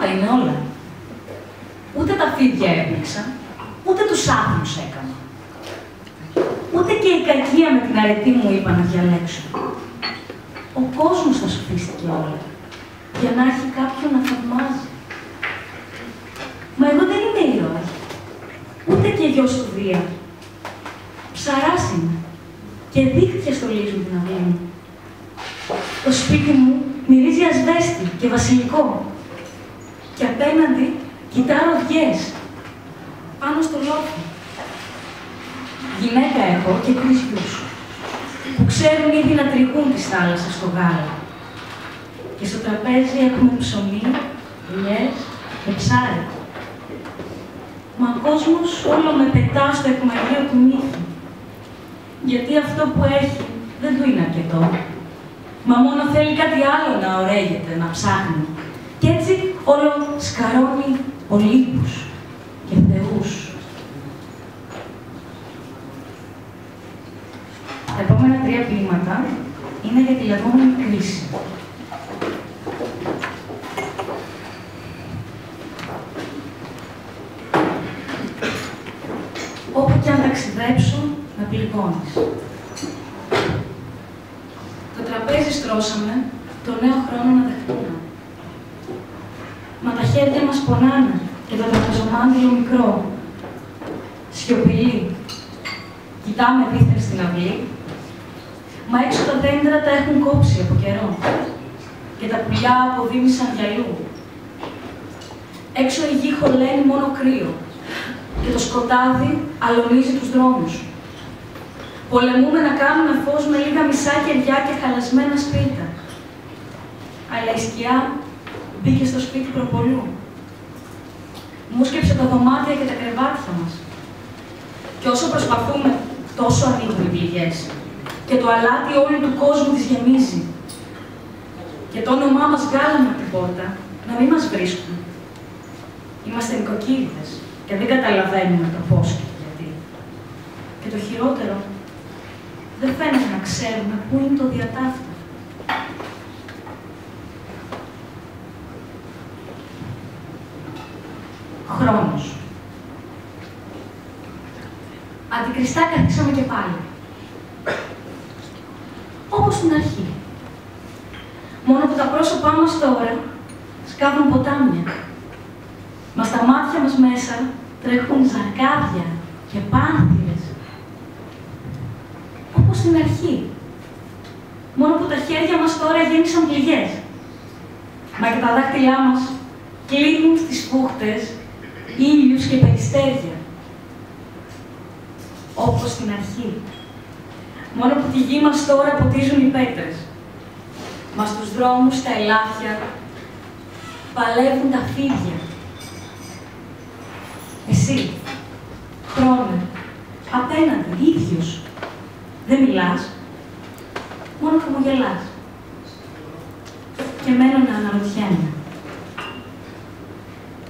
ψέματα είναι όλα. Ούτε τα φίδια έπνιξα, ούτε τους άθλους έκανα. Ούτε και η κακία με την αρετή μου είπα να διαλέξω. Ο κόσμος τα σοφίστηκε όλα, για να έχει κάποιον να θαυμάζει. Μα εγώ δεν είμαι ήρωας, ούτε και γιος του Δία. Ψαράς είμαι και δίχτυα στολίζουν την αυλή μου. Το σπίτι μου μυρίζει ασβέστη και βασιλικό. Και απέναντι κοιτάρω ροδιές, πάνω στο λόφο. Γυναίκα έχω και 3 γιους, που ξέρουν ήδη να τριγούν τις θάλασσες στο γάλα. Και στο τραπέζι έχουμε ψωμί, δουλειές και ψάρι. Μα ο κόσμος όλο με πετά στο εκμαγείο του μύθου. Γιατί αυτό που έχει δεν του είναι αρκετό. Μα μόνο θέλει κάτι άλλο να ωραίγεται, να ψάχνει. Κι έτσι όλο σκαρώνει Ολύμπους και θεούς. Τα επόμενα 3 ποίηματα είναι για τη λεγόμενη κρίση. Όπου κι αν ταξιδέψω, με πληγώνεις. Το τραπέζι στρώσαμε, το νέο χρόνο να δεχτούμε. Μα τα χέρια μας πονάνε και το τραπεζομάντιλο μικρό. Σιωπηλή. Κοιτάμε δίθεν στην αυλή, μα έξω τα δέντρα τα έχουν κόψει από καιρό και τα πουλιά αποδίμησαν γυαλού. Έξω η γη χωλαίνει μόνο κρύο και το σκοτάδι αλωνίζει τους δρόμους. Πολεμούμε να κάνουμε φως με λίγα μισά κεριά και χαλασμένα σπίρτα. Αλλά η σκιά μπήκε στο σπίτι προπολού. Μούσκεψε τα δωμάτια και τα κρεβάτια μας. Και όσο προσπαθούμε, τόσο ανοίγουν οι πληγές. Και το αλάτι όλου του κόσμου τις γεμίζει. Και το όνομά μας βγάλαμε από την πόρτα, να μην μας βρίσκουν. Είμαστε νοικοκύριδες και δεν καταλαβαίνουμε το πώς και το γιατί. Και το χειρότερο, δεν φαίνεται να ξέρουμε πού είναι το διατάφτα. Χρόνος. Αντικριστά καθίσαμε και πάλι. Όπως στην αρχή. Μόνο που τα πρόσωπά μας τώρα σκάβουν ποτάμια. Μα στα μάτια μας μέσα τρέχουν ζαρκάδια και πάνθυρες. Όπως στην αρχή. Μόνο που τα χέρια μας τώρα γέμισαν πληγές. Μα και τα δάχτυλά μας κλείνουν στις φούχτες ήλιους και περιστέρια. Όπως στην αρχή. Μόνο που τη γη μας τώρα ποτίζουν οι πέτρες. Μα στους δρόμους, στα ελάφια, παλεύουν τα φίδια. Εσύ, χρόνε, απέναντι, ίδιος, δεν μιλάς, μόνο χαμογελάς. Και μένω να αναρωτιέμαι.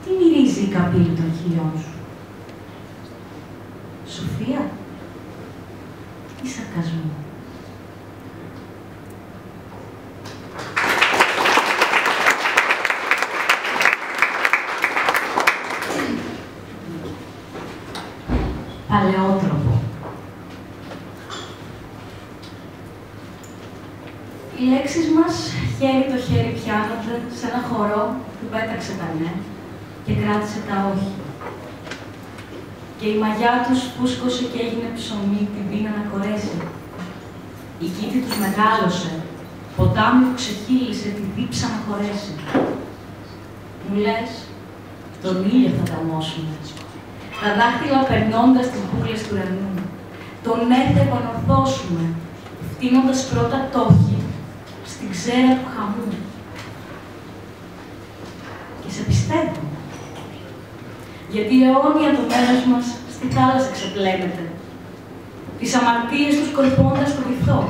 Τι μυρίζει η καπήλη των χιλιών σου? Σοφία ή σαρκασμό? Παλαιότροπο. Οι λέξεις μας χέρι το χέρι πιάνονται σε ένα χορό που πέταξε τα ναι και κράτησε τα όχι. Και η μαγιά τους φούσκωσε και έγινε ψωμί την πείνα να κορέσει. Η κήτη τους μεγάλωσε, ποτάμι που ξεχύλισε τη δίψα να χωρέσει. Μου λες, τον ήλιο θα ταμώσουμε. Τα δάχτυλα περνώντας τις μπούλες του ουρανού. Τον έθνο επανορθώσουμε, φτύνοντας πρώτα τόχη στην ξέρα του χαμού. Και σε πιστεύω. Γιατί αιώνια το μέρος μας στη θάλασσα ξεπλένεται. Τις αμαρτίες τους κορπώντας στο βυθό.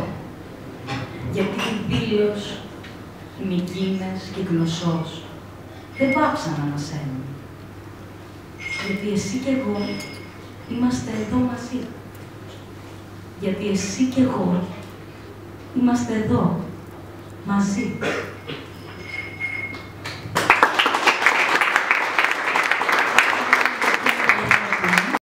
Γιατί η δήλος, οι Μικίνες και η Γλωσσός δεν πάψαν να ανασένουν. Γιατί εσύ και εγώ είμαστε εδώ μαζί. Γιατί εσύ και εγώ είμαστε εδώ μαζί.